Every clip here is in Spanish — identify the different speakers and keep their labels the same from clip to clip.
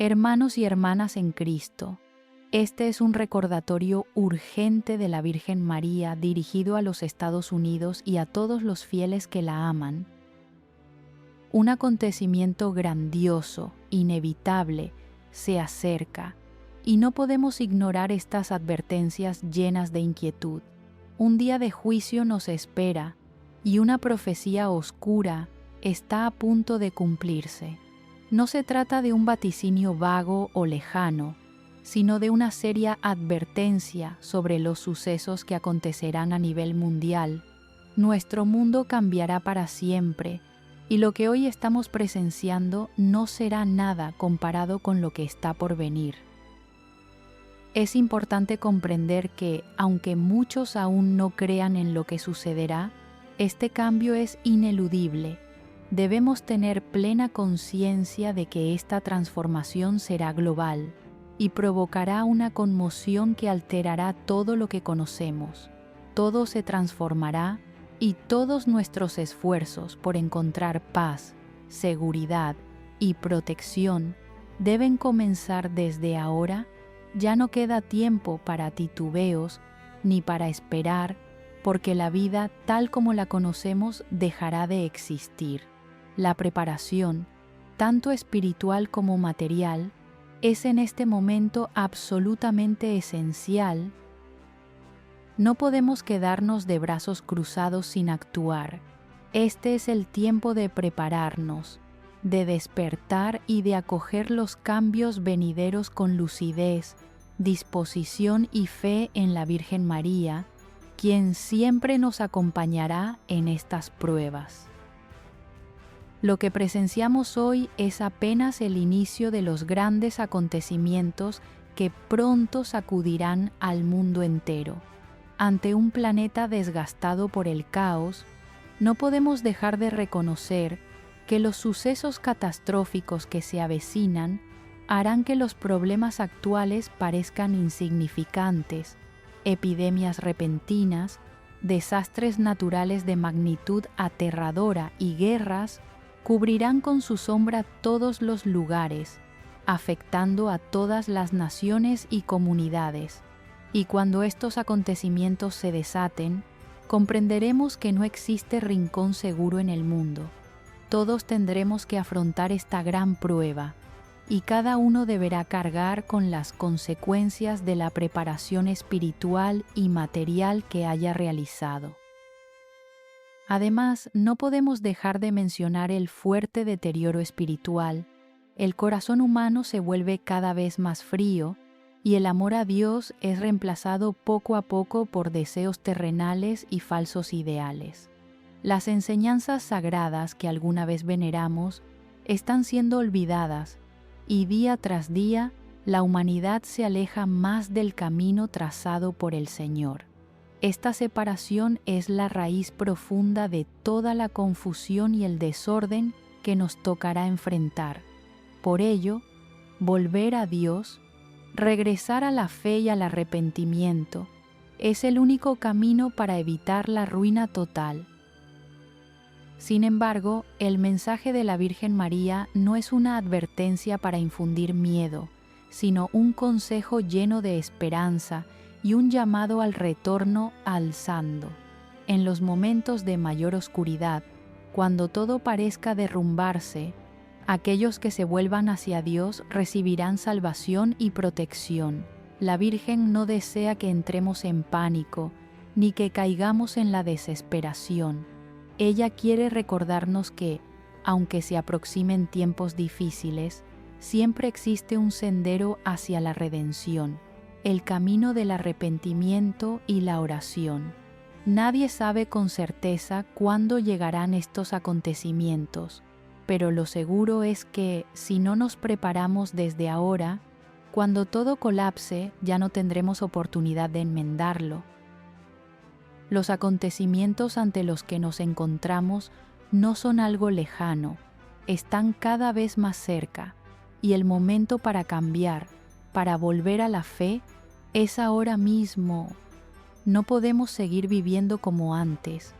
Speaker 1: Hermanos y hermanas en Cristo, este es un recordatorio urgente de la Virgen María dirigido a los Estados Unidos y a todos los fieles que la aman. Un acontecimiento grandioso, inevitable, se acerca, y no podemos ignorar estas advertencias llenas de inquietud. Un día de juicio nos espera, y una profecía oscura está a punto de cumplirse. No se trata de un vaticinio vago o lejano, sino de una seria advertencia sobre los sucesos que acontecerán a nivel mundial. Nuestro mundo cambiará para siempre, y lo que hoy estamos presenciando no será nada comparado con lo que está por venir. Es importante comprender que, aunque muchos aún no crean en lo que sucederá, este cambio es ineludible. Debemos tener plena conciencia de que esta transformación será global y provocará una conmoción que alterará todo lo que conocemos. Todo se transformará y todos nuestros esfuerzos por encontrar paz, seguridad y protección deben comenzar desde ahora. Ya no queda tiempo para titubeos ni para esperar, porque la vida tal como la conocemos dejará de existir. La preparación, tanto espiritual como material, es en este momento absolutamente esencial. No podemos quedarnos de brazos cruzados sin actuar. Este es el tiempo de prepararnos, de despertar y de acoger los cambios venideros con lucidez, disposición y fe en la Virgen María, quien siempre nos acompañará en estas pruebas. Lo que presenciamos hoy es apenas el inicio de los grandes acontecimientos que pronto sacudirán al mundo entero. Ante un planeta desgastado por el caos, no podemos dejar de reconocer que los sucesos catastróficos que se avecinan harán que los problemas actuales parezcan insignificantes. Epidemias repentinas, desastres naturales de magnitud aterradora y guerras cubrirán con su sombra todos los lugares, afectando a todas las naciones y comunidades. Y cuando estos acontecimientos se desaten, comprenderemos que no existe rincón seguro en el mundo. Todos tendremos que afrontar esta gran prueba, y cada uno deberá cargar con las consecuencias de la preparación espiritual y material que haya realizado. Además, no podemos dejar de mencionar el fuerte deterioro espiritual. El corazón humano se vuelve cada vez más frío y el amor a Dios es reemplazado poco a poco por deseos terrenales y falsos ideales. Las enseñanzas sagradas que alguna vez veneramos están siendo olvidadas y día tras día la humanidad se aleja más del camino trazado por el Señor. Esta separación es la raíz profunda de toda la confusión y el desorden que nos tocará enfrentar. Por ello, volver a Dios, regresar a la fe y al arrepentimiento, es el único camino para evitar la ruina total. Sin embargo, el mensaje de la Virgen María no es una advertencia para infundir miedo, sino un consejo lleno de esperanza y un llamado al retorno alzando. En los momentos de mayor oscuridad, cuando todo parezca derrumbarse, aquellos que se vuelvan hacia Dios recibirán salvación y protección. La Virgen no desea que entremos en pánico, ni que caigamos en la desesperación. Ella quiere recordarnos que, aunque se aproximen tiempos difíciles, siempre existe un sendero hacia la redención, el camino del arrepentimiento y la oración. Nadie sabe con certeza cuándo llegarán estos acontecimientos, pero lo seguro es que, si no nos preparamos desde ahora, cuando todo colapse ya no tendremos oportunidad de enmendarlo. Los acontecimientos ante los que nos encontramos no son algo lejano, están cada vez más cerca, y el momento para cambiar, para volver a la fe, es ahora mismo. No podemos seguir viviendo como antes.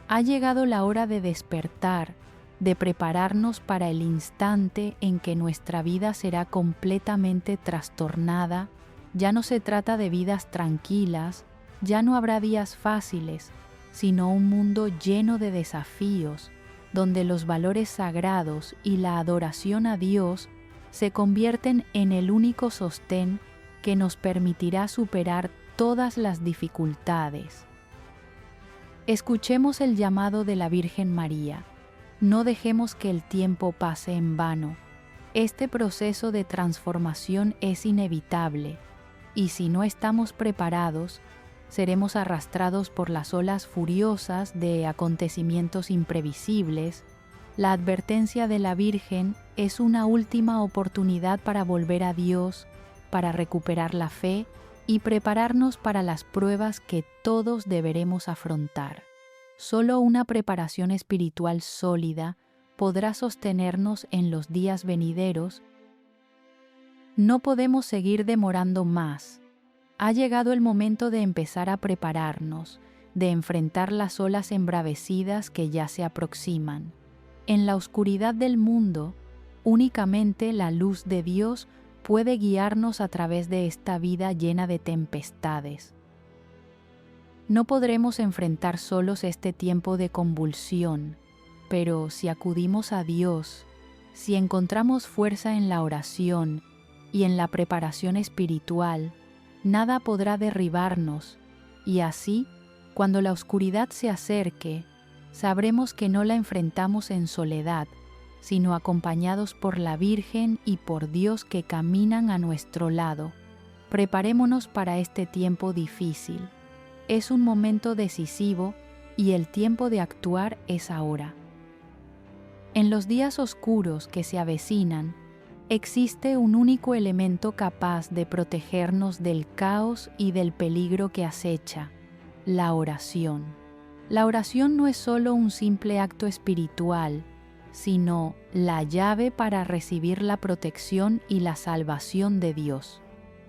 Speaker 1: Ha llegado la hora de despertar, de prepararnos para el instante en que nuestra vida será completamente trastornada. Ya no se trata de vidas tranquilas, ya no habrá días fáciles, sino un mundo lleno de desafíos, donde los valores sagrados y la adoración a Dios se convierten en el único sostén que nos permitirá superar todas las dificultades. Escuchemos el llamado de la Virgen María. No dejemos que el tiempo pase en vano. Este proceso de transformación es inevitable, y si no estamos preparados, seremos arrastrados por las olas furiosas de acontecimientos imprevisibles. La advertencia de la Virgen es una última oportunidad para volver a Dios, para recuperar la fe y prepararnos para las pruebas que todos deberemos afrontar. Solo una preparación espiritual sólida podrá sostenernos en los días venideros. No podemos seguir demorando más. Ha llegado el momento de empezar a prepararnos, de enfrentar las olas embravecidas que ya se aproximan. En la oscuridad del mundo, únicamente la luz de Dios puede guiarnos a través de esta vida llena de tempestades. No podremos enfrentar solos este tiempo de convulsión, pero si acudimos a Dios, si encontramos fuerza en la oración y en la preparación espiritual, nada podrá derribarnos, y así, cuando la oscuridad se acerque, sabremos que no la enfrentamos en soledad, sino acompañados por la Virgen y por Dios que caminan a nuestro lado. Preparémonos para este tiempo difícil. Es un momento decisivo y el tiempo de actuar es ahora. En los días oscuros que se avecinan, existe un único elemento capaz de protegernos del caos y del peligro que acecha: la oración. La oración no es solo un simple acto espiritual, sino la llave para recibir la protección y la salvación de Dios.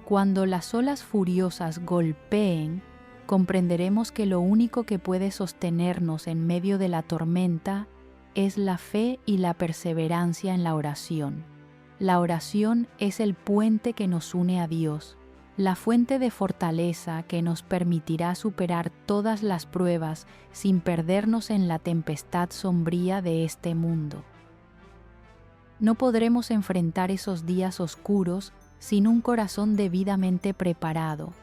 Speaker 1: Cuando las olas furiosas golpeen, comprenderemos que lo único que puede sostenernos en medio de la tormenta es la fe y la perseverancia en la oración. La oración es el puente que nos une a Dios, la fuente de fortaleza que nos permitirá superar todas las pruebas sin perdernos en la tempestad sombría de este mundo. No podremos enfrentar esos días oscuros sin un corazón debidamente preparado.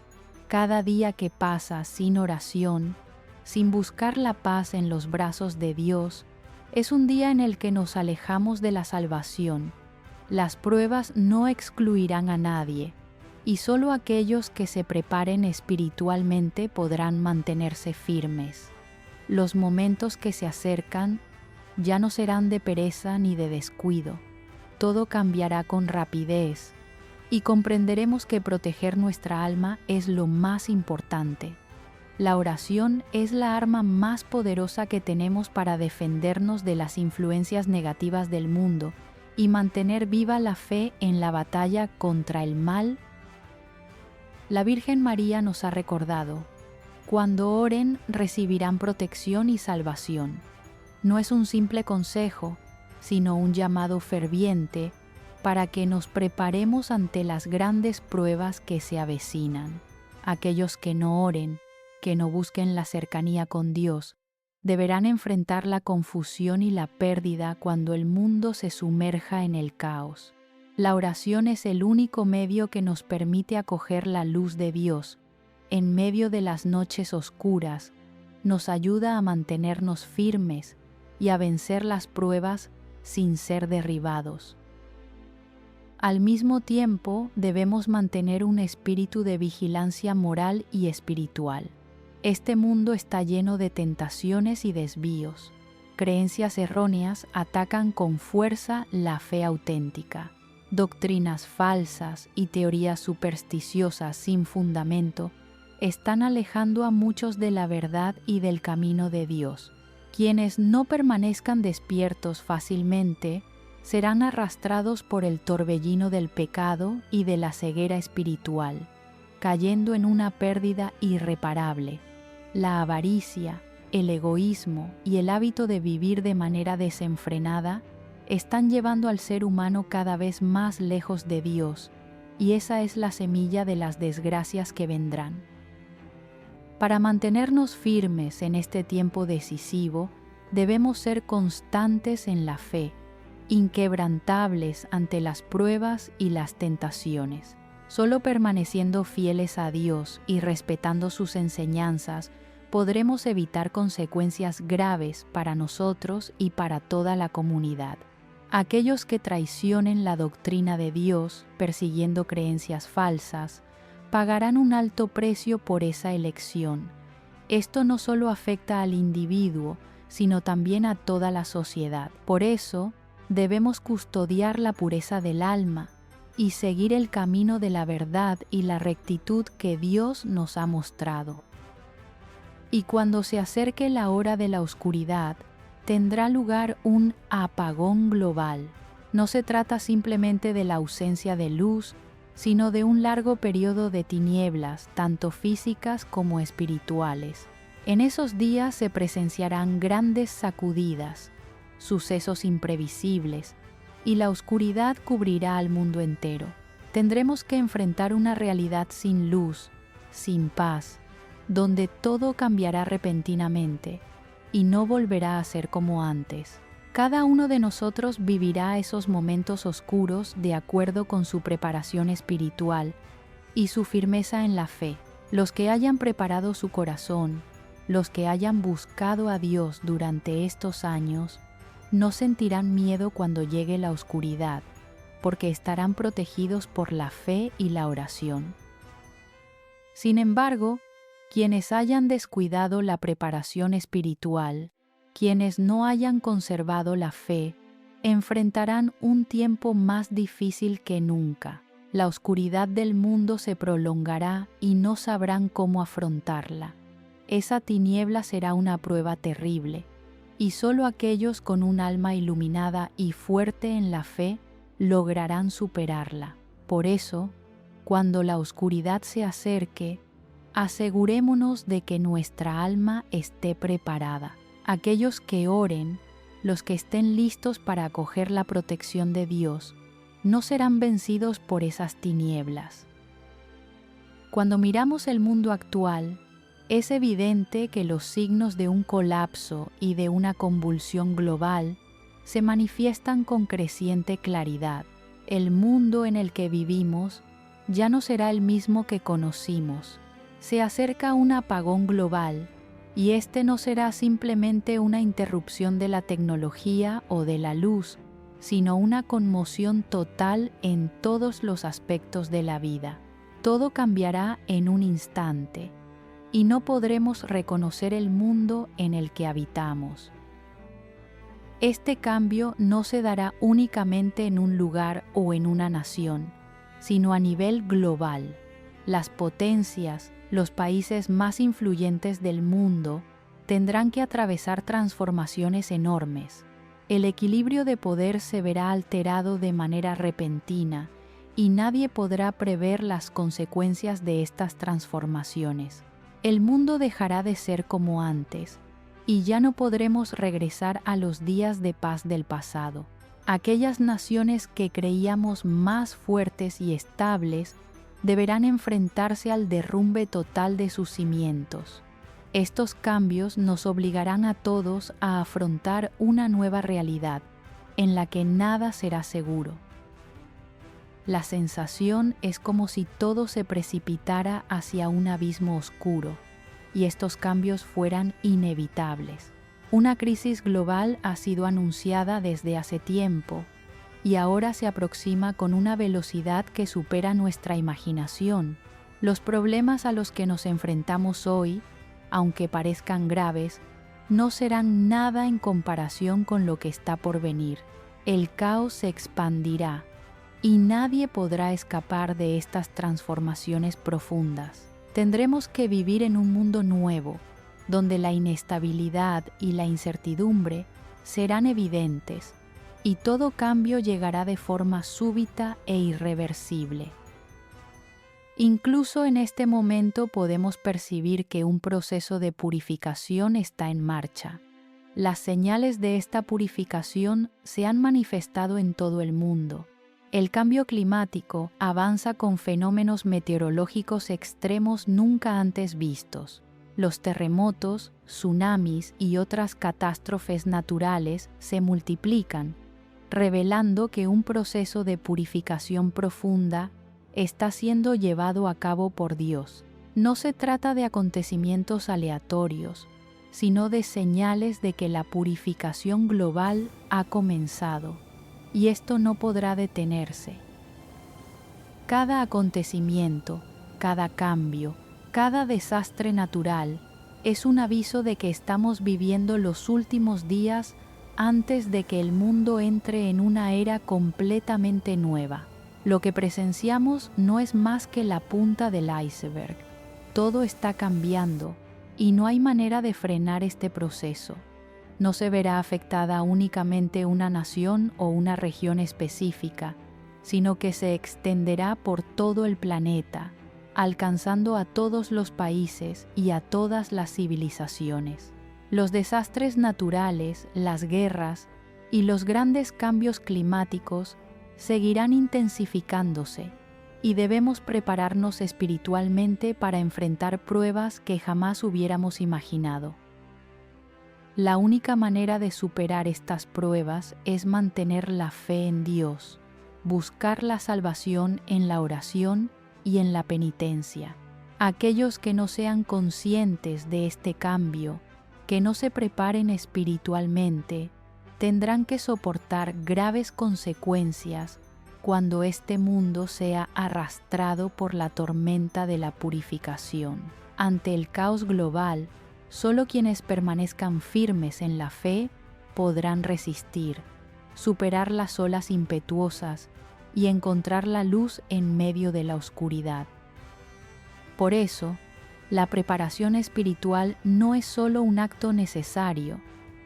Speaker 1: Cada día que pasa sin oración, sin buscar la paz en los brazos de Dios, es un día en el que nos alejamos de la salvación. Las pruebas no excluirán a nadie, y solo aquellos que se preparen espiritualmente podrán mantenerse firmes. Los momentos que se acercan ya no serán de pereza ni de descuido. Todo cambiará con rapidez, y comprenderemos que proteger nuestra alma es lo más importante. La oración es la arma más poderosa que tenemos para defendernos de las influencias negativas del mundo y mantener viva la fe en la batalla contra el mal. La Virgen María nos ha recordado: cuando oren recibirán protección y salvación. No es un simple consejo, sino un llamado ferviente para que nos preparemos ante las grandes pruebas que se avecinan. Aquellos que no oren, que no busquen la cercanía con Dios, deberán enfrentar la confusión y la pérdida cuando el mundo se sumerja en el caos. La oración es el único medio que nos permite acoger la luz de Dios. En medio de las noches oscuras, nos ayuda a mantenernos firmes y a vencer las pruebas sin ser derribados. Al mismo tiempo, debemos mantener un espíritu de vigilancia moral y espiritual. Este mundo está lleno de tentaciones y desvíos. Creencias erróneas atacan con fuerza la fe auténtica. Doctrinas falsas y teorías supersticiosas sin fundamento están alejando a muchos de la verdad y del camino de Dios. Quienes no permanezcan despiertos fácilmente serán arrastrados por el torbellino del pecado y de la ceguera espiritual, cayendo en una pérdida irreparable. La avaricia, el egoísmo y el hábito de vivir de manera desenfrenada están llevando al ser humano cada vez más lejos de Dios, y esa es la semilla de las desgracias que vendrán. Para mantenernos firmes en este tiempo decisivo, debemos ser constantes en la fe, inquebrantables ante las pruebas y las tentaciones. Solo permaneciendo fieles a Dios y respetando sus enseñanzas, podremos evitar consecuencias graves para nosotros y para toda la comunidad. Aquellos que traicionen la doctrina de Dios, persiguiendo creencias falsas, pagarán un alto precio por esa elección. Esto no solo afecta al individuo, sino también a toda la sociedad. Por eso, debemos custodiar la pureza del alma y seguir el camino de la verdad y la rectitud que Dios nos ha mostrado. Y cuando se acerque la hora de la oscuridad, tendrá lugar un apagón global. No se trata simplemente de la ausencia de luz, sino de un largo periodo de tinieblas, tanto físicas como espirituales. En esos días se presenciarán grandes sacudidas, sucesos imprevisibles, y la oscuridad cubrirá al mundo entero. Tendremos que enfrentar una realidad sin luz, sin paz, donde todo cambiará repentinamente y no volverá a ser como antes. Cada uno de nosotros vivirá esos momentos oscuros de acuerdo con su preparación espiritual y su firmeza en la fe. Los que hayan preparado su corazón, los que hayan buscado a Dios durante estos años, no sentirán miedo cuando llegue la oscuridad, porque estarán protegidos por la fe y la oración. Sin embargo, quienes hayan descuidado la preparación espiritual, quienes no hayan conservado la fe, enfrentarán un tiempo más difícil que nunca. La oscuridad del mundo se prolongará y no sabrán cómo afrontarla. Esa tiniebla será una prueba terrible, y solo aquellos con un alma iluminada y fuerte en la fe lograrán superarla. Por eso, cuando la oscuridad se acerque, asegurémonos de que nuestra alma esté preparada. Aquellos que oren, los que estén listos para acoger la protección de Dios, no serán vencidos por esas tinieblas. Cuando miramos el mundo actual, es evidente que los signos de un colapso y de una convulsión global se manifiestan con creciente claridad. El mundo en el que vivimos ya no será el mismo que conocimos. Se acerca un apagón global, y este no será simplemente una interrupción de la tecnología o de la luz, sino una conmoción total en todos los aspectos de la vida. Todo cambiará en un instante, y no podremos reconocer el mundo en el que habitamos. Este cambio no se dará únicamente en un lugar o en una nación, sino a nivel global. Las potencias, los países más influyentes del mundo, tendrán que atravesar transformaciones enormes. El equilibrio de poder se verá alterado de manera repentina y nadie podrá prever las consecuencias de estas transformaciones. El mundo dejará de ser como antes y ya no podremos regresar a los días de paz del pasado. Aquellas naciones que creíamos más fuertes y estables deberán enfrentarse al derrumbe total de sus cimientos. Estos cambios nos obligarán a todos a afrontar una nueva realidad, en la que nada será seguro. La sensación es como si todo se precipitara hacia un abismo oscuro, y estos cambios fueran inevitables. Una crisis global ha sido anunciada desde hace tiempo, y ahora se aproxima con una velocidad que supera nuestra imaginación. Los problemas a los que nos enfrentamos hoy, aunque parezcan graves, no serán nada en comparación con lo que está por venir. El caos se expandirá, y nadie podrá escapar de estas transformaciones profundas. Tendremos que vivir en un mundo nuevo, donde la inestabilidad y la incertidumbre serán evidentes, y todo cambio llegará de forma súbita e irreversible. Incluso en este momento podemos percibir que un proceso de purificación está en marcha. Las señales de esta purificación se han manifestado en todo el mundo. El cambio climático avanza con fenómenos meteorológicos extremos nunca antes vistos. Los terremotos, tsunamis y otras catástrofes naturales se multiplican, revelando que un proceso de purificación profunda está siendo llevado a cabo por Dios. No se trata de acontecimientos aleatorios, sino de señales de que la purificación global ha comenzado, y esto no podrá detenerse. Cada acontecimiento, cada cambio, cada desastre natural es un aviso de que estamos viviendo los últimos días antes de que el mundo entre en una era completamente nueva. Lo que presenciamos no es más que la punta del iceberg. Todo está cambiando y no hay manera de frenar este proceso. No se verá afectada únicamente una nación o una región específica, sino que se extenderá por todo el planeta, alcanzando a todos los países y a todas las civilizaciones. Los desastres naturales, las guerras y los grandes cambios climáticos seguirán intensificándose, y debemos prepararnos espiritualmente para enfrentar pruebas que jamás hubiéramos imaginado. La única manera de superar estas pruebas es mantener la fe en Dios, buscar la salvación en la oración y en la penitencia. Aquellos que no sean conscientes de este cambio, que no se preparen espiritualmente, tendrán que soportar graves consecuencias cuando este mundo sea arrastrado por la tormenta de la purificación. Ante el caos global, solo quienes permanezcan firmes en la fe podrán resistir, superar las olas impetuosas y encontrar la luz en medio de la oscuridad. Por eso, la preparación espiritual no es solo un acto necesario,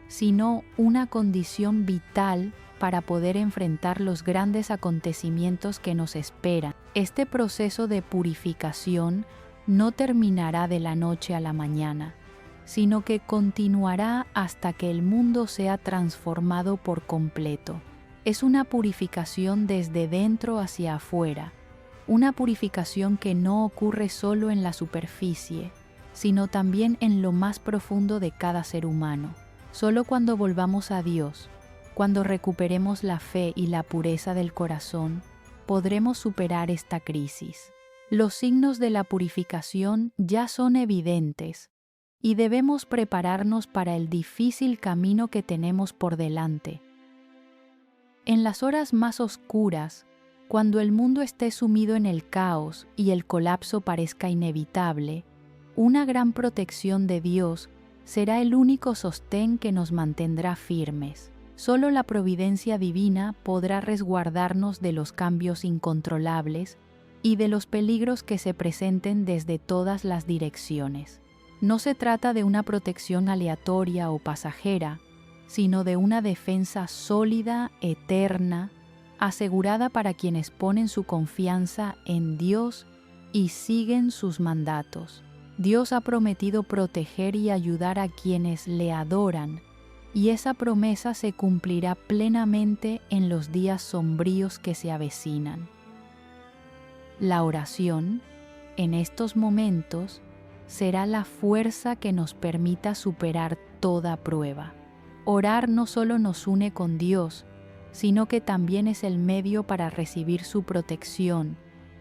Speaker 1: sino una condición vital para poder enfrentar los grandes acontecimientos que nos esperan. Este proceso de purificación no terminará de la noche a la mañana, sino que continuará hasta que el mundo sea transformado por completo. Es una purificación desde dentro hacia afuera, una purificación que no ocurre solo en la superficie, sino también en lo más profundo de cada ser humano. Solo cuando volvamos a Dios, cuando recuperemos la fe y la pureza del corazón, podremos superar esta crisis. Los signos de la purificación ya son evidentes y debemos prepararnos para el difícil camino que tenemos por delante. En las horas más oscuras, cuando el mundo esté sumido en el caos y el colapso parezca inevitable, una gran protección de Dios será el único sostén que nos mantendrá firmes. Solo la providencia divina podrá resguardarnos de los cambios incontrolables y de los peligros que se presenten desde todas las direcciones. No se trata de una protección aleatoria o pasajera, sino de una defensa sólida, eterna, asegurada para quienes ponen su confianza en Dios y siguen sus mandatos. Dios ha prometido proteger y ayudar a quienes le adoran, y esa promesa se cumplirá plenamente en los días sombríos que se avecinan. La oración, en estos momentos, será la fuerza que nos permita superar toda prueba. Orar no solo nos une con Dios, sino que también es el medio para recibir su protección,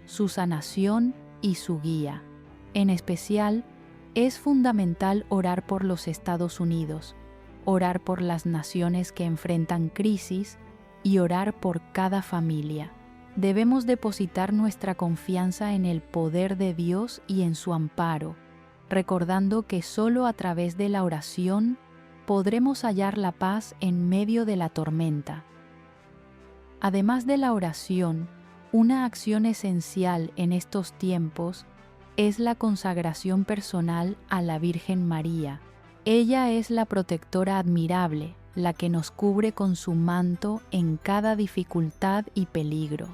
Speaker 1: su sanación y su guía. En especial, es fundamental orar por los Estados Unidos, orar por las naciones que enfrentan crisis y orar por cada familia. Debemos depositar nuestra confianza en el poder de Dios y en su amparo, recordando que solo a través de la oración podremos hallar la paz en medio de la tormenta. Además de la oración, una acción esencial en estos tiempos es la consagración personal a la Virgen María. Ella es la protectora admirable, la que nos cubre con su manto en cada dificultad y peligro.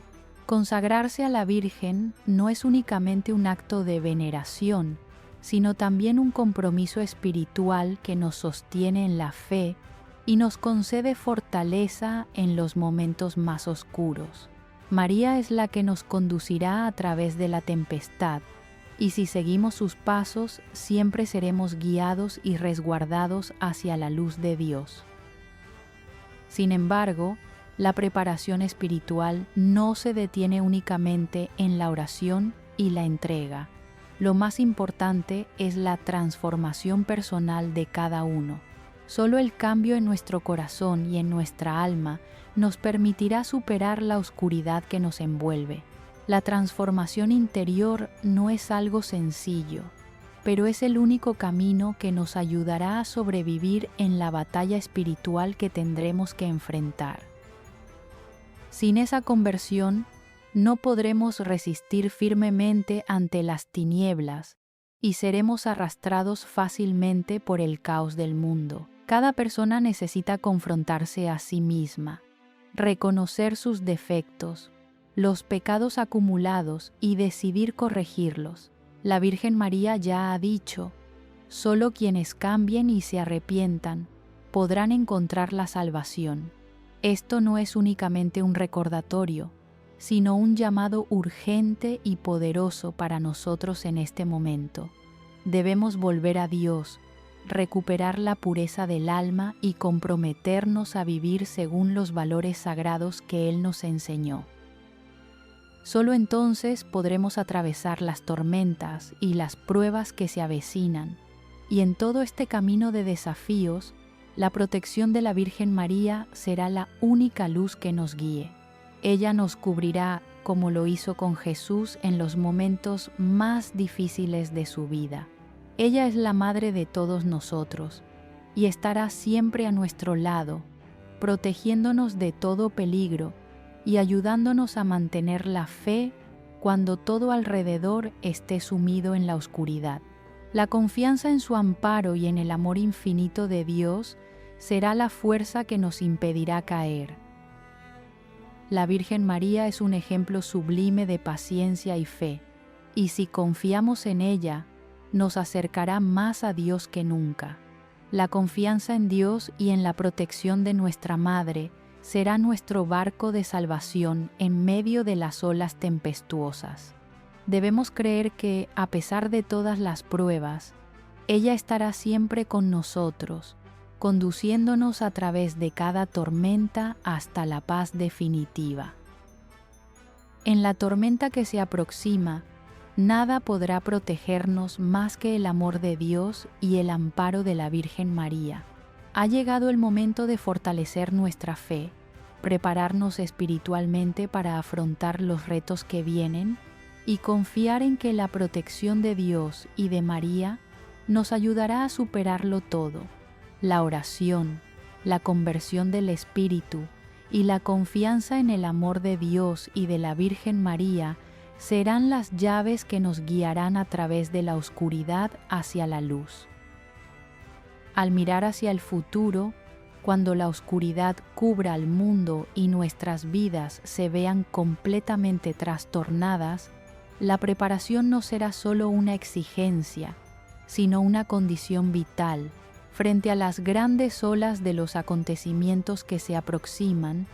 Speaker 1: Consagrarse a la Virgen no es únicamente un acto de veneración, sino también un compromiso espiritual que nos sostiene en la fe y nos concede fortaleza en los momentos más oscuros. María es la que nos conducirá a través de la tempestad, y si seguimos sus pasos, siempre seremos guiados y resguardados hacia la luz de Dios. Sin embargo, la preparación espiritual no se detiene únicamente en la oración y la entrega. Lo más importante es la transformación personal de cada uno. Solo el cambio en nuestro corazón y en nuestra alma nos permitirá superar la oscuridad que nos envuelve. La transformación interior no es algo sencillo, pero es el único camino que nos ayudará a sobrevivir en la batalla espiritual que tendremos que enfrentar. Sin esa conversión, no podremos resistir firmemente ante las tinieblas y seremos arrastrados fácilmente por el caos del mundo. Cada persona necesita confrontarse a sí misma, reconocer sus defectos, los pecados acumulados y decidir corregirlos. La Virgen María ya ha dicho: solo quienes cambien y se arrepientan podrán encontrar la salvación. Esto no es únicamente un recordatorio, sino un llamado urgente y poderoso para nosotros en este momento. Debemos volver a Dios, recuperar la pureza del alma y comprometernos a vivir según los valores sagrados que Él nos enseñó. Solo entonces podremos atravesar las tormentas y las pruebas que se avecinan, y en todo este camino de desafíos, la protección de la Virgen María será la única luz que nos guíe. Ella nos cubrirá como lo hizo con Jesús en los momentos más difíciles de su vida. Ella es la madre de todos nosotros y estará siempre a nuestro lado, protegiéndonos de todo peligro y ayudándonos a mantener la fe cuando todo alrededor esté sumido en la oscuridad. La confianza en su amparo y en el amor infinito de Dios será la fuerza que nos impedirá caer. La Virgen María es un ejemplo sublime de paciencia y fe, y si confiamos en ella, nos acercará más a Dios que nunca. La confianza en Dios y en la protección de nuestra Madre será nuestro barco de salvación en medio de las olas tempestuosas. Debemos creer que, a pesar de todas las pruebas, ella estará siempre con nosotros, conduciéndonos a través de cada tormenta hasta la paz definitiva. En la tormenta que se aproxima, nada podrá protegernos más que el amor de Dios y el amparo de la Virgen María. Ha llegado el momento de fortalecer nuestra fe, prepararnos espiritualmente para afrontar los retos que vienen y confiar en que la protección de Dios y de María nos ayudará a superarlo todo. La oración, la conversión del espíritu y la confianza en el amor de Dios y de la Virgen María serán las llaves que nos guiarán a través de la oscuridad hacia la luz. Al mirar hacia el futuro, cuando la oscuridad cubra al mundo y nuestras vidas se vean completamente trastornadas, la preparación no será solo una exigencia, sino una condición vital. Frente a las grandes olas de los acontecimientos que se aproximan,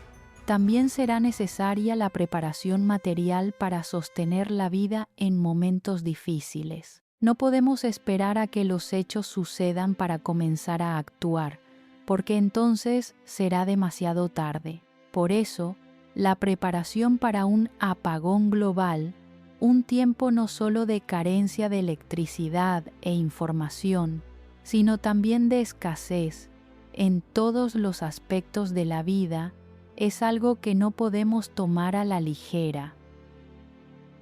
Speaker 1: también será necesaria la preparación material para sostener la vida en momentos difíciles. No podemos esperar a que los hechos sucedan para comenzar a actuar, porque entonces será demasiado tarde. Por eso, la preparación para un apagón global, un tiempo no solo de carencia de electricidad e información, sino también de escasez en todos los aspectos de la vida, es algo que no podemos tomar a la ligera.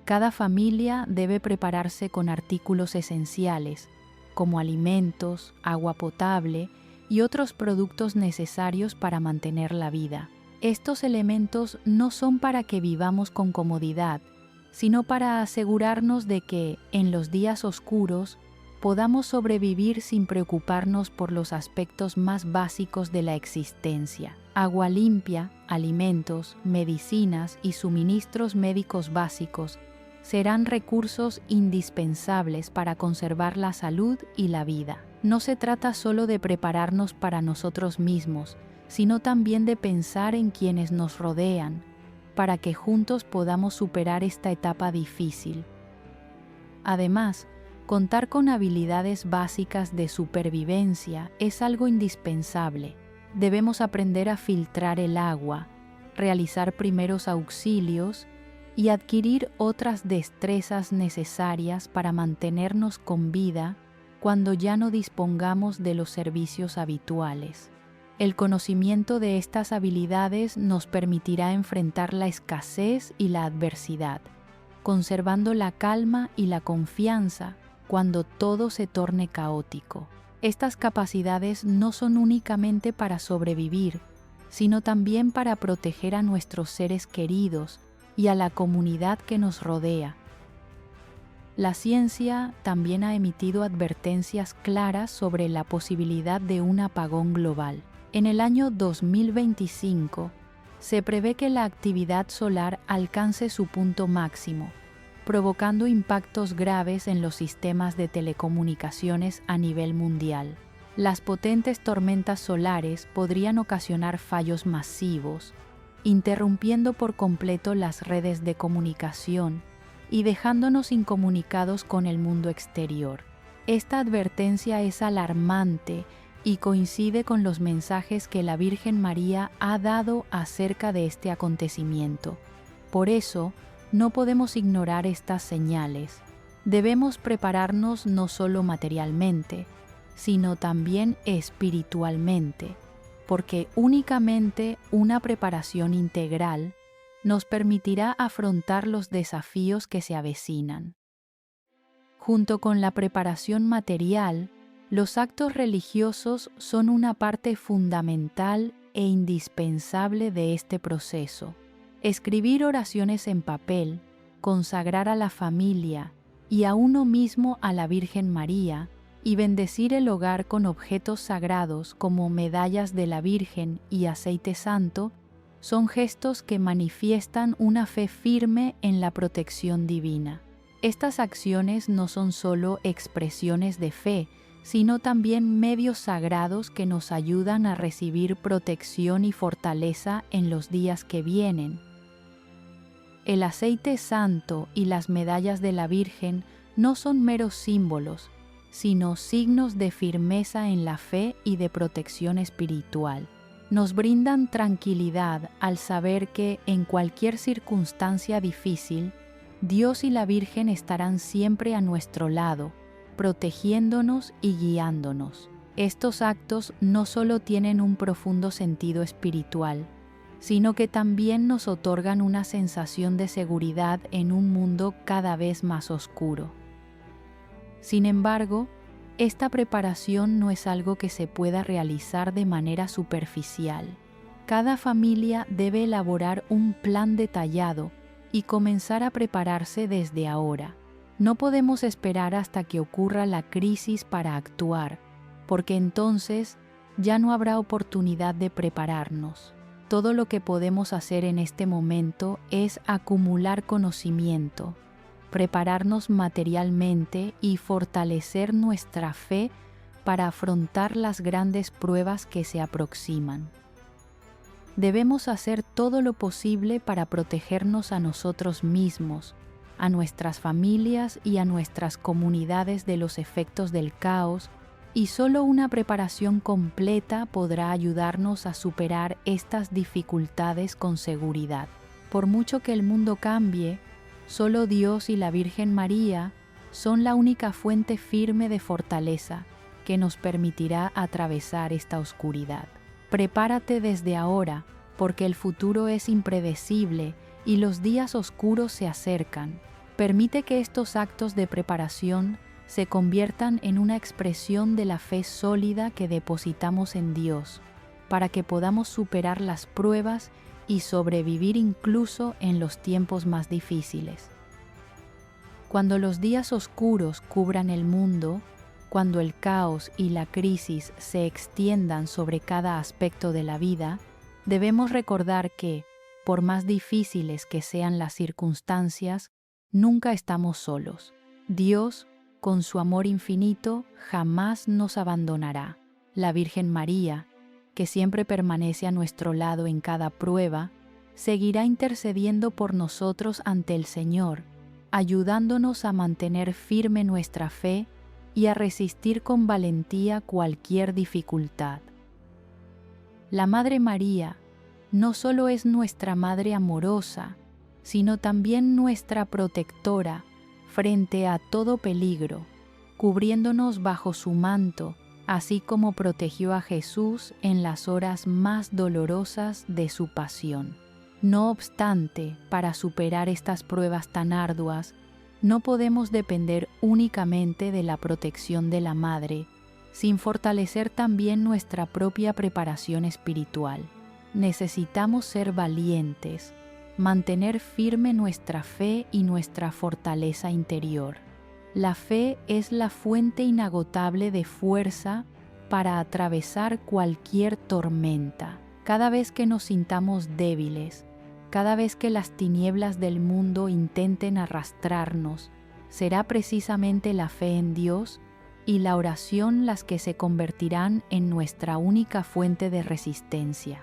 Speaker 1: Cada familia debe prepararse con artículos esenciales, como alimentos, agua potable y otros productos necesarios para mantener la vida. Estos elementos no son para que vivamos con comodidad, sino para asegurarnos de que, en los días oscuros, podamos sobrevivir sin preocuparnos por los aspectos más básicos de la existencia. Agua limpia, alimentos, medicinas y suministros médicos básicos serán recursos indispensables para conservar la salud y la vida. No se trata solo de prepararnos para nosotros mismos, sino también de pensar en quienes nos rodean, para que juntos podamos superar esta etapa difícil. Además, contar con habilidades básicas de supervivencia es algo indispensable. Debemos aprender a filtrar el agua, realizar primeros auxilios y adquirir otras destrezas necesarias para mantenernos con vida cuando ya no dispongamos de los servicios habituales. El conocimiento de estas habilidades nos permitirá enfrentar la escasez y la adversidad, conservando la calma y la confianza cuando todo se torne caótico. Estas capacidades no son únicamente para sobrevivir, sino también para proteger a nuestros seres queridos y a la comunidad que nos rodea. La ciencia también ha emitido advertencias claras sobre la posibilidad de un apagón global. En el año 2025, se prevé que la actividad solar alcance su punto máximo, provocando impactos graves en los sistemas de telecomunicaciones a nivel mundial. Las potentes tormentas solares podrían ocasionar fallos masivos, interrumpiendo por completo las redes de comunicación y dejándonos incomunicados con el mundo exterior. Esta advertencia es alarmante y coincide con los mensajes que la Virgen María ha dado acerca de este acontecimiento. Por eso, no podemos ignorar estas señales. Debemos prepararnos no solo materialmente, sino también espiritualmente, porque únicamente una preparación integral nos permitirá afrontar los desafíos que se avecinan. Junto con la preparación material, los actos religiosos son una parte fundamental e indispensable de este proceso. Escribir oraciones en papel, consagrar a la familia y a uno mismo a la Virgen María y bendecir el hogar con objetos sagrados como medallas de la Virgen y aceite santo son gestos que manifiestan una fe firme en la protección divina. Estas acciones no son solo expresiones de fe, sino también medios sagrados que nos ayudan a recibir protección y fortaleza en los días que vienen. El aceite santo y las medallas de la Virgen no son meros símbolos, sino signos de firmeza en la fe y de protección espiritual. Nos brindan tranquilidad al saber que, en cualquier circunstancia difícil, Dios y la Virgen estarán siempre a nuestro lado, protegiéndonos y guiándonos. Estos actos no solo tienen un profundo sentido espiritual, sino que también nos otorgan una sensación de seguridad en un mundo cada vez más oscuro. Sin embargo, esta preparación no es algo que se pueda realizar de manera superficial. Cada familia debe elaborar un plan detallado y comenzar a prepararse desde ahora. No podemos esperar hasta que ocurra la crisis para actuar, porque entonces ya no habrá oportunidad de prepararnos. Todo lo que podemos hacer en este momento es acumular conocimiento, prepararnos materialmente y fortalecer nuestra fe para afrontar las grandes pruebas que se aproximan. Debemos hacer todo lo posible para protegernos a nosotros mismos, a nuestras familias y a nuestras comunidades de los efectos del caos, y solo una preparación completa podrá ayudarnos a superar estas dificultades con seguridad. Por mucho que el mundo cambie, solo Dios y la Virgen María son la única fuente firme de fortaleza que nos permitirá atravesar esta oscuridad. Prepárate desde ahora, porque el futuro es impredecible y los días oscuros se acercan. Permite que estos actos de preparación se conviertan en una expresión de la fe sólida que depositamos en Dios, para que podamos superar las pruebas y sobrevivir incluso en los tiempos más difíciles. Cuando los días oscuros cubran el mundo, cuando el caos y la crisis se extiendan sobre cada aspecto de la vida, debemos recordar que, por más difíciles que sean las circunstancias, nunca estamos solos. Dios, con su amor infinito, jamás nos abandonará. La Virgen María, que siempre permanece a nuestro lado en cada prueba, seguirá intercediendo por nosotros ante el Señor, ayudándonos a mantener firme nuestra fe y a resistir con valentía cualquier dificultad. La Madre María no solo es nuestra Madre amorosa, sino también nuestra protectora frente a todo peligro, cubriéndonos bajo su manto, así como protegió a Jesús en las horas más dolorosas de su pasión. No obstante, para superar estas pruebas tan arduas, no podemos depender únicamente de la protección de la Madre, sin fortalecer también nuestra propia preparación espiritual. Necesitamos ser valientes, mantener firme nuestra fe y nuestra fortaleza interior. La fe es la fuente inagotable de fuerza para atravesar cualquier tormenta. Cada vez que nos sintamos débiles, cada vez que las tinieblas del mundo intenten arrastrarnos, será precisamente la fe en Dios y la oración las que se convertirán en nuestra única fuente de resistencia.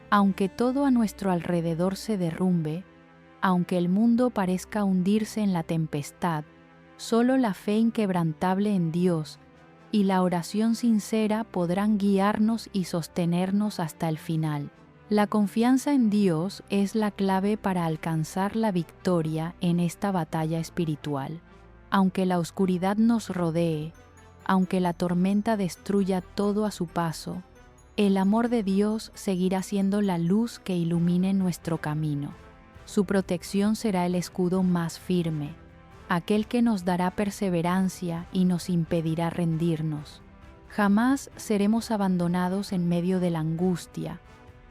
Speaker 1: Aunque todo a nuestro alrededor se derrumbe, aunque el mundo parezca hundirse en la tempestad, solo la fe inquebrantable en Dios y la oración sincera podrán guiarnos y sostenernos hasta el final. La confianza en Dios es la clave para alcanzar la victoria en esta batalla espiritual. Aunque la oscuridad nos rodee, aunque la tormenta destruya todo a su paso, el amor de Dios seguirá siendo la luz que ilumine nuestro camino. Su protección será el escudo más firme, aquel que nos dará perseverancia y nos impedirá rendirnos. Jamás seremos abandonados en medio de la angustia,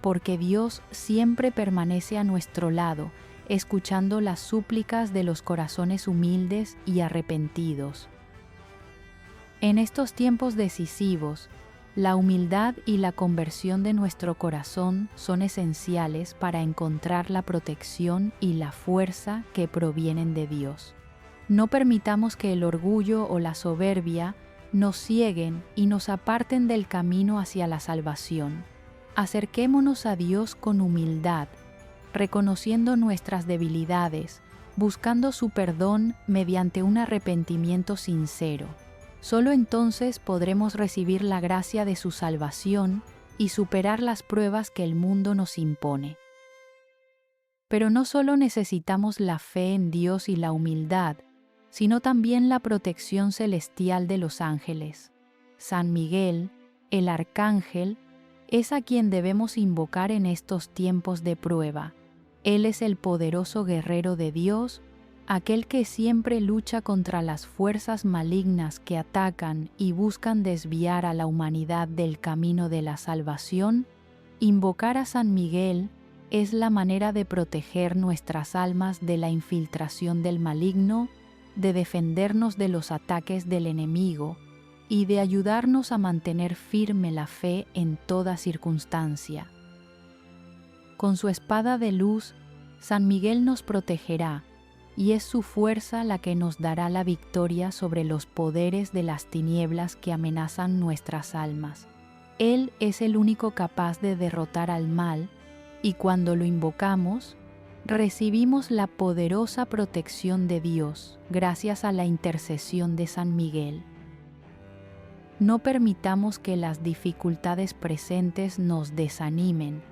Speaker 1: porque Dios siempre permanece a nuestro lado, escuchando las súplicas de los corazones humildes y arrepentidos. En estos tiempos decisivos, la humildad y la conversión de nuestro corazón son esenciales para encontrar la protección y la fuerza que provienen de Dios. No permitamos que el orgullo o la soberbia nos cieguen y nos aparten del camino hacia la salvación. Acerquémonos a Dios con humildad, reconociendo nuestras debilidades, buscando su perdón mediante un arrepentimiento sincero. Solo entonces podremos recibir la gracia de su salvación y superar las pruebas que el mundo nos impone. Pero no solo necesitamos la fe en Dios y la humildad, sino también la protección celestial de los ángeles. San Miguel, el arcángel, es a quien debemos invocar en estos tiempos de prueba. Él es el poderoso guerrero de Dios, aquel que siempre lucha contra las fuerzas malignas que atacan y buscan desviar a la humanidad del camino de la salvación. Invocar a San Miguel es la manera de proteger nuestras almas de la infiltración del maligno, de defendernos de los ataques del enemigo y de ayudarnos a mantener firme la fe en toda circunstancia. Con su espada de luz, San Miguel nos protegerá, y es su fuerza la que nos dará la victoria sobre los poderes de las tinieblas que amenazan nuestras almas. Él es el único capaz de derrotar al mal, y cuando lo invocamos, recibimos la poderosa protección de Dios gracias a la intercesión de San Miguel. No permitamos que las dificultades presentes nos desanimen,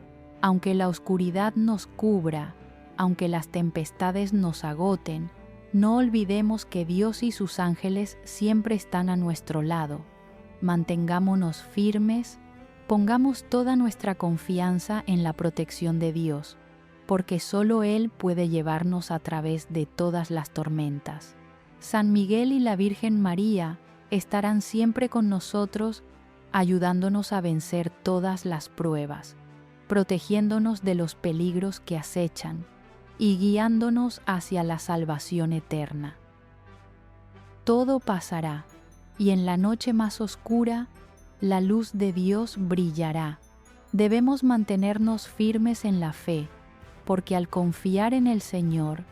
Speaker 1: aunque la oscuridad nos cubra, aunque las tempestades nos agoten. No olvidemos que Dios y sus ángeles siempre están a nuestro lado. Mantengámonos firmes, pongamos toda nuestra confianza en la protección de Dios, porque solo Él puede llevarnos a través de todas las tormentas. San Miguel y la Virgen María estarán siempre con nosotros, ayudándonos a vencer todas las pruebas, protegiéndonos de los peligros que acechan y guiándonos hacia la salvación eterna. Todo pasará, y en la noche más oscura, la luz de Dios brillará. Debemos mantenernos firmes en la fe, porque al confiar en el Señor,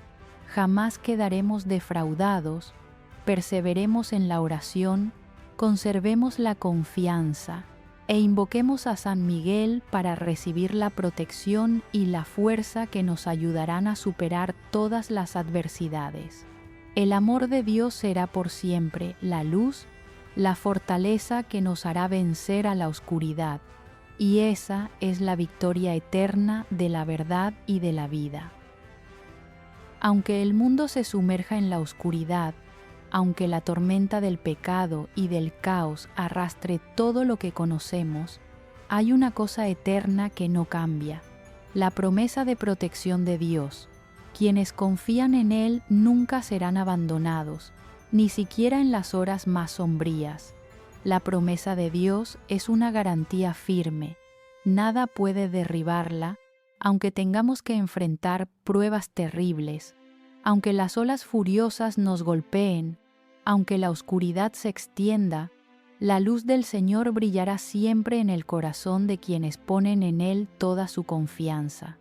Speaker 1: jamás quedaremos defraudados. Perseveremos en la oración, conservemos la confianza e invoquemos a San Miguel para recibir la protección y la fuerza que nos ayudarán a superar todas las adversidades. El amor de Dios será por siempre la luz, la fortaleza que nos hará vencer a la oscuridad, y esa es la victoria eterna de la verdad y de la vida. Aunque el mundo se sumerja en la oscuridad, aunque la tormenta del pecado y del caos arrastre todo lo que conocemos, hay una cosa eterna que no cambia: la promesa de protección de Dios. Quienes confían en Él nunca serán abandonados, ni siquiera en las horas más sombrías. La promesa de Dios es una garantía firme. Nada puede derribarla, aunque tengamos que enfrentar pruebas terribles, aunque las olas furiosas nos golpeen, aunque la oscuridad se extienda. La luz del Señor brillará siempre en el corazón de quienes ponen en Él toda su confianza.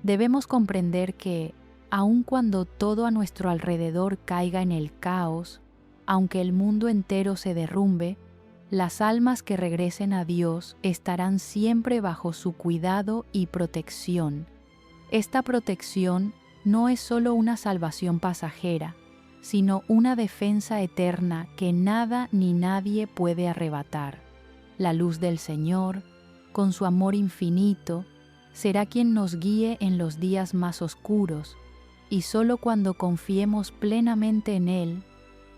Speaker 1: Debemos comprender que, aun cuando todo a nuestro alrededor caiga en el caos, aunque el mundo entero se derrumbe, las almas que regresen a Dios estarán siempre bajo su cuidado y protección. Esta protección no es solo una salvación pasajera, sino una defensa eterna que nada ni nadie puede arrebatar. La luz del Señor, con su amor infinito, será quien nos guíe en los días más oscuros, y solo cuando confiemos plenamente en Él,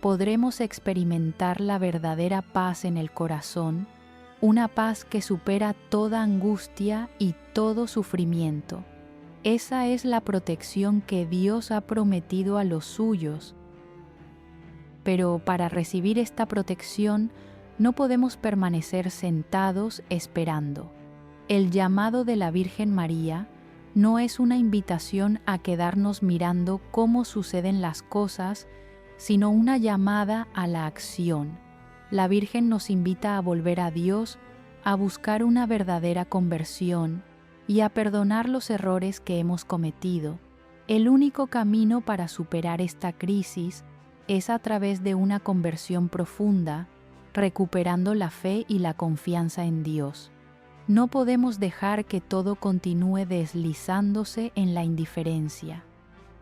Speaker 1: podremos experimentar la verdadera paz en el corazón, una paz que supera toda angustia y todo sufrimiento. Esa es la protección que Dios ha prometido a los suyos. Pero para recibir esta protección no podemos permanecer sentados esperando. El llamado de la Virgen María no es una invitación a quedarnos mirando cómo suceden las cosas, sino una llamada a la acción. La Virgen nos invita a volver a Dios, a buscar una verdadera conversión y a perdonar los errores que hemos cometido. El único camino para superar esta crisis es a través de una conversión profunda, recuperando la fe y la confianza en Dios. No podemos dejar que todo continúe deslizándose en la indiferencia.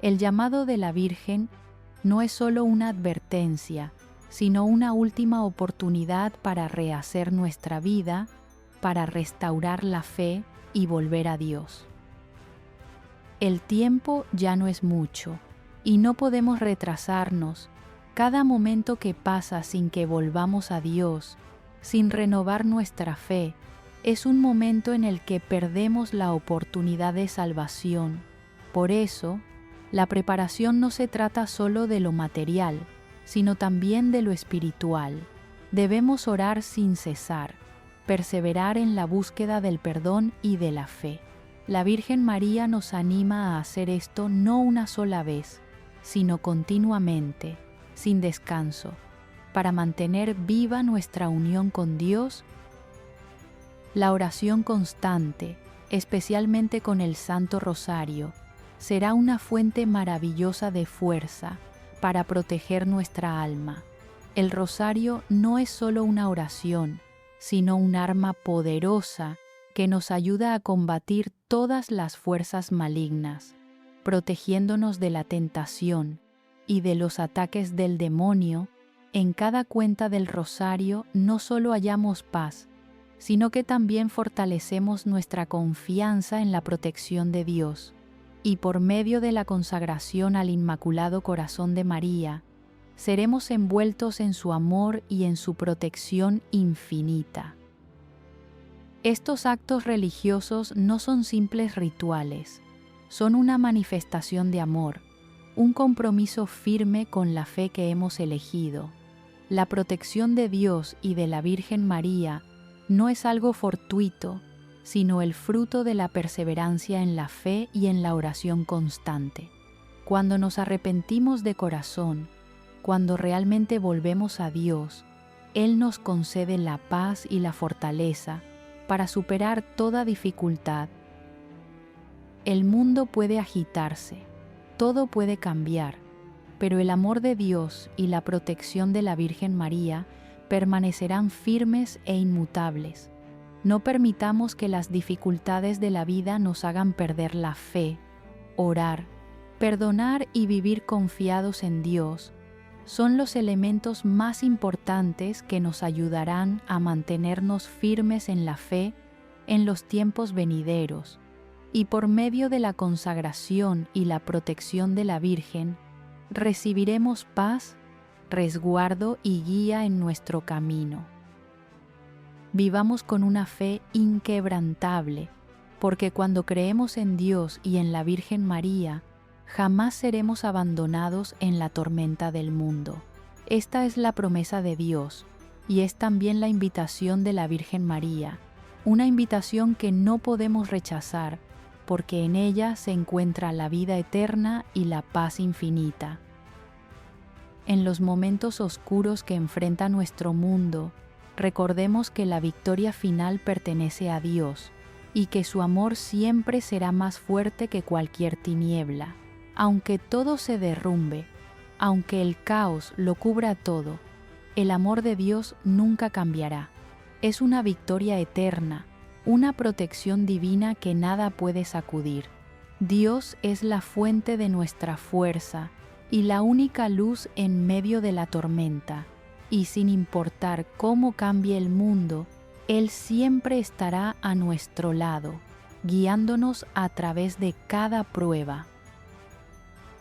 Speaker 1: El llamado de la Virgen no es solo una advertencia, sino una última oportunidad para rehacer nuestra vida, para restaurar la fe y volver a Dios. El tiempo ya no es mucho, y no podemos retrasarnos. Cada momento que pasa sin que volvamos a Dios, sin renovar nuestra fe, es un momento en el que perdemos la oportunidad de salvación. Por eso, la preparación no se trata solo de lo material, sino también de lo espiritual. Debemos orar sin cesar, perseverar en la búsqueda del perdón y de la fe. La Virgen María nos anima a hacer esto no una sola vez, sino continuamente, sin descanso, para mantener viva nuestra unión con Dios. La oración constante, especialmente con el Santo Rosario, será una fuente maravillosa de fuerza para proteger nuestra alma. El rosario no es solo una oración, sino un arma poderosa que nos ayuda a combatir todas las fuerzas malignas, protegiéndonos de la tentación y de los ataques del demonio. En cada cuenta del rosario no solo hallamos paz, sino que también fortalecemos nuestra confianza en la protección de Dios, y por medio de la consagración al Inmaculado Corazón de María, seremos envueltos en su amor y en su protección infinita. Estos actos religiosos no son simples rituales, son una manifestación de amor, un compromiso firme con la fe que hemos elegido. La protección de Dios y de la Virgen María no es algo fortuito, sino el fruto de la perseverancia en la fe y en la oración constante. Cuando nos arrepentimos de corazón, cuando realmente volvemos a Dios, Él nos concede la paz y la fortaleza para superar toda dificultad. El mundo puede agitarse, todo puede cambiar, pero el amor de Dios y la protección de la Virgen María permanecerán firmes e inmutables. No permitamos que las dificultades de la vida nos hagan perder la fe. Orar, perdonar y vivir confiados en Dios son los elementos más importantes que nos ayudarán a mantenernos firmes en la fe en los tiempos venideros, y por medio de la consagración y la protección de la Virgen, recibiremos paz, resguardo y guía en nuestro camino. Vivamos con una fe inquebrantable, porque cuando creemos en Dios y en la Virgen María, jamás seremos abandonados en la tormenta del mundo. Esta es la promesa de Dios, y es también la invitación de la Virgen María, una invitación que no podemos rechazar, porque en ella se encuentra la vida eterna y la paz infinita. En los momentos oscuros que enfrenta nuestro mundo, recordemos que la victoria final pertenece a Dios y que su amor siempre será más fuerte que cualquier tiniebla. Aunque todo se derrumbe, aunque el caos lo cubra todo, el amor de Dios nunca cambiará. Es una victoria eterna, una protección divina que nada puede sacudir. Dios es la fuente de nuestra fuerza y la única luz en medio de la tormenta, y sin importar cómo cambie el mundo, Él siempre estará a nuestro lado, guiándonos a través de cada prueba.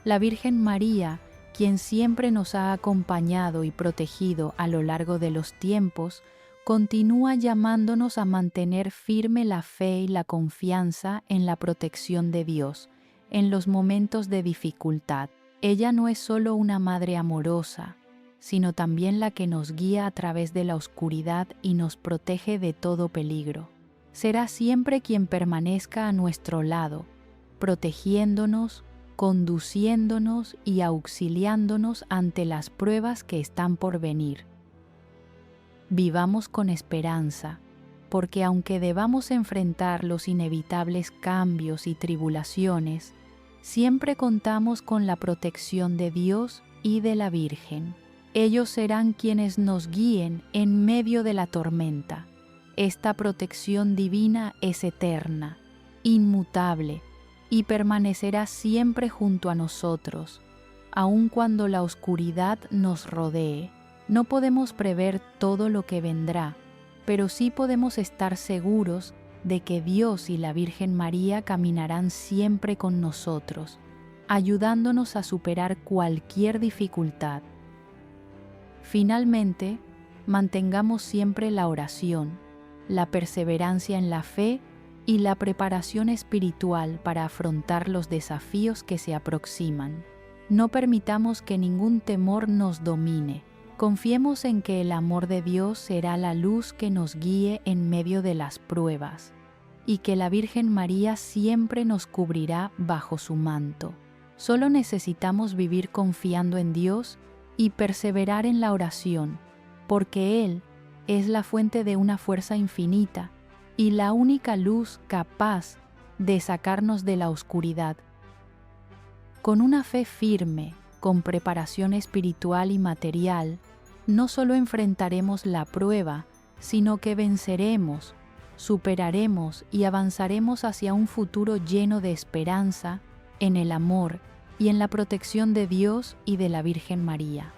Speaker 1: La Virgen María, quien siempre nos ha acompañado y protegido a lo largo de los tiempos, continúa llamándonos a mantener firme la fe y la confianza en la protección de Dios en los momentos de dificultad. Ella no es solo una madre amorosa, sino también la que nos guía a través de la oscuridad y nos protege de todo peligro. Será siempre quien permanezca a nuestro lado, protegiéndonos, conduciéndonos y auxiliándonos ante las pruebas que están por venir. Vivamos con esperanza, porque aunque debamos enfrentar los inevitables cambios y tribulaciones, siempre contamos con la protección de Dios y de la Virgen. Ellos serán quienes nos guíen en medio de la tormenta. Esta protección divina es eterna, inmutable, y permanecerá siempre junto a nosotros, aun cuando la oscuridad nos rodee. No podemos prever todo lo que vendrá, pero sí podemos estar seguros de que Dios y la Virgen María caminarán siempre con nosotros, ayudándonos a superar cualquier dificultad. Finalmente, mantengamos siempre la oración, la perseverancia en la fe y la preparación espiritual para afrontar los desafíos que se aproximan. No permitamos que ningún temor nos domine. Confiemos en que el amor de Dios será la luz que nos guíe en medio de las pruebas, y que la Virgen María siempre nos cubrirá bajo su manto. Solo necesitamos vivir confiando en Dios y perseverar en la oración, porque Él es la fuente de una fuerza infinita y la única luz capaz de sacarnos de la oscuridad. Con una fe firme, con preparación espiritual y material, no solo enfrentaremos la prueba, sino que venceremos, superaremos y avanzaremos hacia un futuro lleno de esperanza, en el amor y en la protección de Dios y de la Virgen María.